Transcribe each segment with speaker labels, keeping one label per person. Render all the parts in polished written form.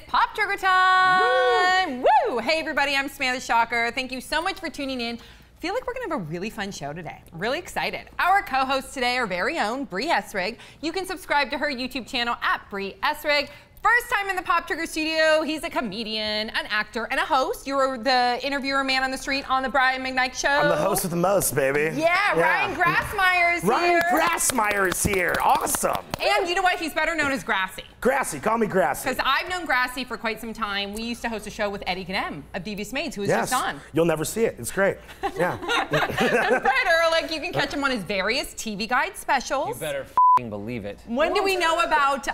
Speaker 1: Pop Trigger time! Woo! Hey everybody, I'm Samantha Shocker. Thank you so much for tuning in. Feel like we're gonna have a really fun show today. I'm really excited. Our co-hosts today are very own Brie Essrig. You can subscribe to her YouTube channel at Brie Essrig. First time in the Pop Trigger studio, he's a comedian, an actor, and a host. You're the interviewer man on the street on the Brian McKnight Show.
Speaker 2: I'm the host with the most, baby.
Speaker 1: Yeah, Ryan Grassmeyer is here.
Speaker 2: Ryan Grassmeyer is here. Awesome.
Speaker 1: And you know what? He's better known as Grassy.
Speaker 2: Grassy, call me Grassy.
Speaker 1: Because I've known Grassy for quite some time. We used to host a show with Eddie Gnem of Devious Maids, who was just on.
Speaker 2: You'll never see it. It's great. Yeah.
Speaker 1: And Brett Ehrlich, you can catch him on his various TV Guide specials.
Speaker 3: You better believe it.
Speaker 1: When do we know about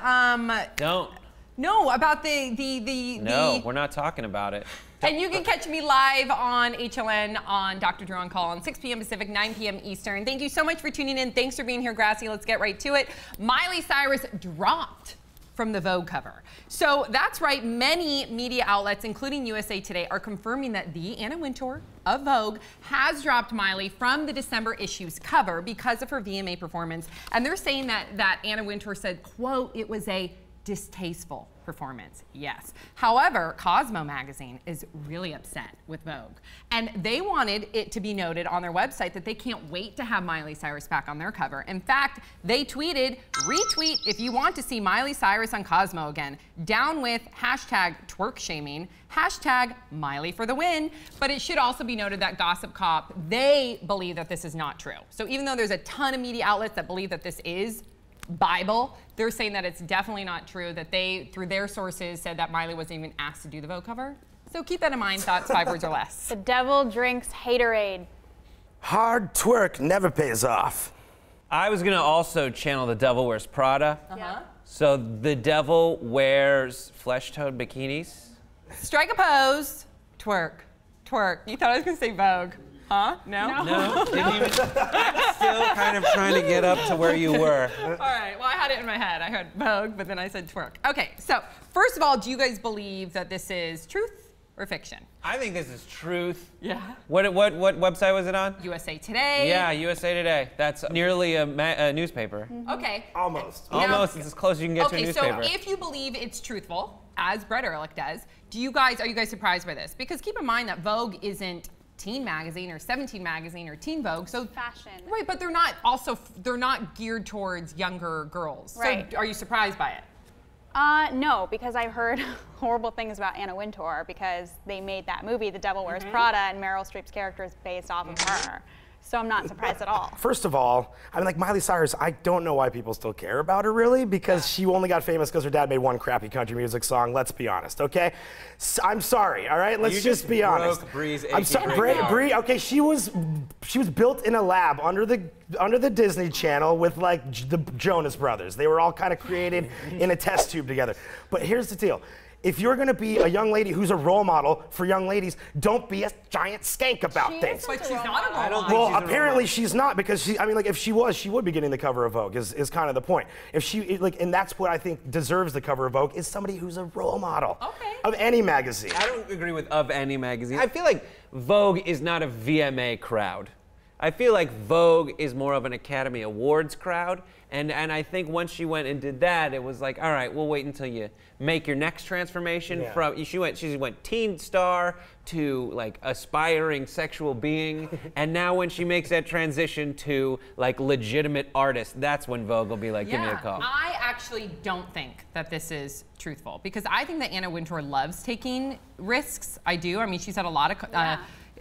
Speaker 3: Don't.
Speaker 1: No, about
Speaker 3: No, we're not talking about it.
Speaker 1: And you can catch me live on HLN on Dr. Drew on Call on 6 p.m. Pacific, 9 p.m. Eastern. Thank you so much for tuning in. Thanks for being here, Grassy. Let's get right to it. Miley Cyrus dropped from the Vogue cover. So that's right, many media outlets, including USA Today, are confirming that the Anna Wintour of Vogue has dropped Miley from the December issue's cover because of her VMA performance. And they're saying that Anna Wintour said, quote, it was a distasteful performance. Yes. However, Cosmo magazine is really upset with Vogue. And they wanted it to be noted on their website that they can't wait to have Miley Cyrus back on their cover. In fact, they tweeted, retweet if you want to see Miley Cyrus on Cosmo again. Down with hashtag twerk shaming, hashtag Miley for the win. But it should also be noted that Gossip Cop, they believe that this is not true. So even though there's a ton of media outlets that believe that this is Bible, they're saying that it's definitely not true, that they, through their sources, said that Miley wasn't even asked to do the Vogue cover. So keep that in mind, thoughts 5 words or less.
Speaker 4: The devil drinks haterade.
Speaker 2: Hard twerk never pays off.
Speaker 3: I was gonna also channel The Devil Wears Prada. So the devil wears flesh-toed bikinis.
Speaker 1: Strike a pose, twerk, twerk. You thought I was gonna say Vogue. Huh? No?
Speaker 3: No, didn't even. Still kind of trying to get up to where you were.
Speaker 1: All right, well, I had it in my head. I heard Vogue, but then I said twerk. Okay, so first of all, do you guys believe that this is truth or fiction?
Speaker 3: I think this is truth.
Speaker 1: Yeah.
Speaker 3: What website was it on?
Speaker 1: USA Today.
Speaker 3: Yeah, USA Today. That's nearly a newspaper.
Speaker 1: Okay.
Speaker 2: Almost.
Speaker 3: Almost. It's as close as you can get to a newspaper.
Speaker 1: Okay, so if you believe it's truthful, as Brett Ehrlich does, are you guys surprised by this? Because keep in mind that Vogue isn't Teen Magazine or 17 Magazine or Teen Vogue, so
Speaker 4: fashion.
Speaker 1: Right, but they're not geared towards younger girls.
Speaker 4: Right.
Speaker 1: So are you surprised by it?
Speaker 4: No, because I've heard horrible things about Anna Wintour because they made that movie, The Devil Wears Prada, and Meryl Streep's character is based off of her. So I'm not surprised at all.
Speaker 2: First of all, I mean, like Miley Cyrus, I don't know why people still care about her really, because she only got famous because her dad made one crappy country music song. Let's be honest, okay? I'm sorry, all right? Let's just be honest. I'm sorry, Brie. Okay, she was built in a lab under the Disney Channel with like the Jonas Brothers. They were all kind of created in a test tube together. But here's the deal. If you're gonna be a young lady who's a role model for young ladies, don't be a giant skank about things.
Speaker 1: But she's not a role model.
Speaker 2: Well, apparently she's not, because I mean, like, if she was, she would be getting the cover of Vogue, is kind of the point. If she, like, and that's what I think deserves the cover of Vogue, is somebody who's a role model of any magazine.
Speaker 3: I don't agree with of any magazine. I feel like Vogue is not a VMA crowd. I feel like Vogue is more of an Academy Awards crowd, and I think once she went and did that, it was like, all right, we'll wait until you make your next transformation. From she went teen star to like aspiring sexual being, and now when she makes that transition to like legitimate artist, that's when Vogue will be like, give me a call.
Speaker 1: I actually don't think that this is truthful, because I think that Anna Wintour loves taking risks. I do. I mean, she's had a lot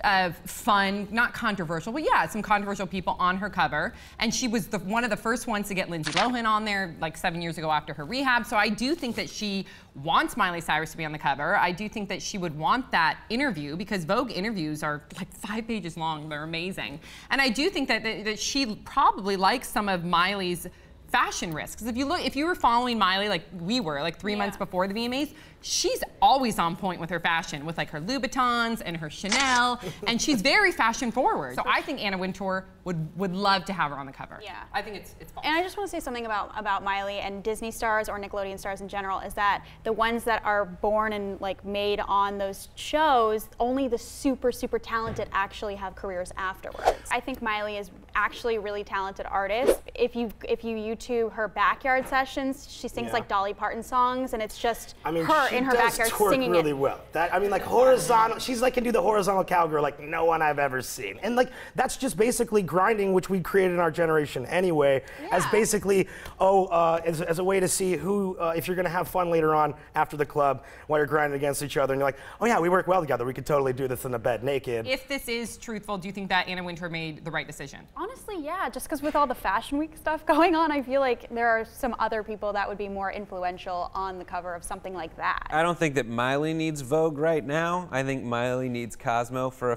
Speaker 1: of fun, not controversial, but yeah, some controversial people on her cover. And she was one of the first ones to get Lindsay Lohan on there like 7 years ago after her rehab. So I do think that she wants Miley Cyrus to be on the cover. I do think that she would want that interview, because Vogue interviews are like 5 pages long. They're amazing. And I do think that she probably likes some of Miley's fashion risks. Because if you were following Miley like we were, like 3 months before the VMAs, she's always on point with her fashion, with like her Louboutins and her Chanel, and she's very fashion forward. So I think Anna Wintour would love to have her on the cover.
Speaker 4: Yeah.
Speaker 1: I think it's false.
Speaker 4: And I just want to say something about Miley and Disney stars or Nickelodeon stars in general, is that the ones that are born and like made on those shows, only the super, super talented actually have careers afterwards. I think Miley is actually a really talented artist. If you into her backyard sessions. She sings like Dolly Parton songs, and it's just her in her backyard
Speaker 2: twerk
Speaker 4: singing
Speaker 2: really
Speaker 4: it.
Speaker 2: well. That, I mean, like horizontal. She's like can do the horizontal cowgirl like no one I've ever seen, and like that's just basically grinding, which we created in our generation anyway, as basically as a way to see who if you're gonna have fun later on after the club while you're grinding against each other, and you're like, oh yeah, we work well together. We could totally do this in the bed naked.
Speaker 1: If this is truthful, do you think that Anna Wintour made the right decision?
Speaker 4: Honestly, yeah, just because with all the Fashion Week stuff going on, I feel like there are some other people that would be more influential on the cover of something like that.
Speaker 3: I don't think that Miley needs Vogue right now. I think Miley needs Cosmo for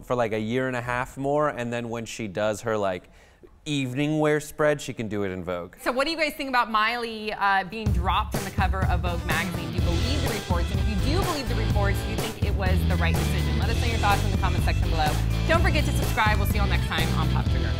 Speaker 3: like a year and a half more, and then when she does her like evening wear spread, she can do it in Vogue.
Speaker 1: So what do you guys think about Miley being dropped from the cover of Vogue magazine? Do you believe the reports? And if you do believe the reports, do you think it was the right decision? Let us know your thoughts in the comment section below. Don't forget to subscribe. We'll see you all next time on Pop Trigger.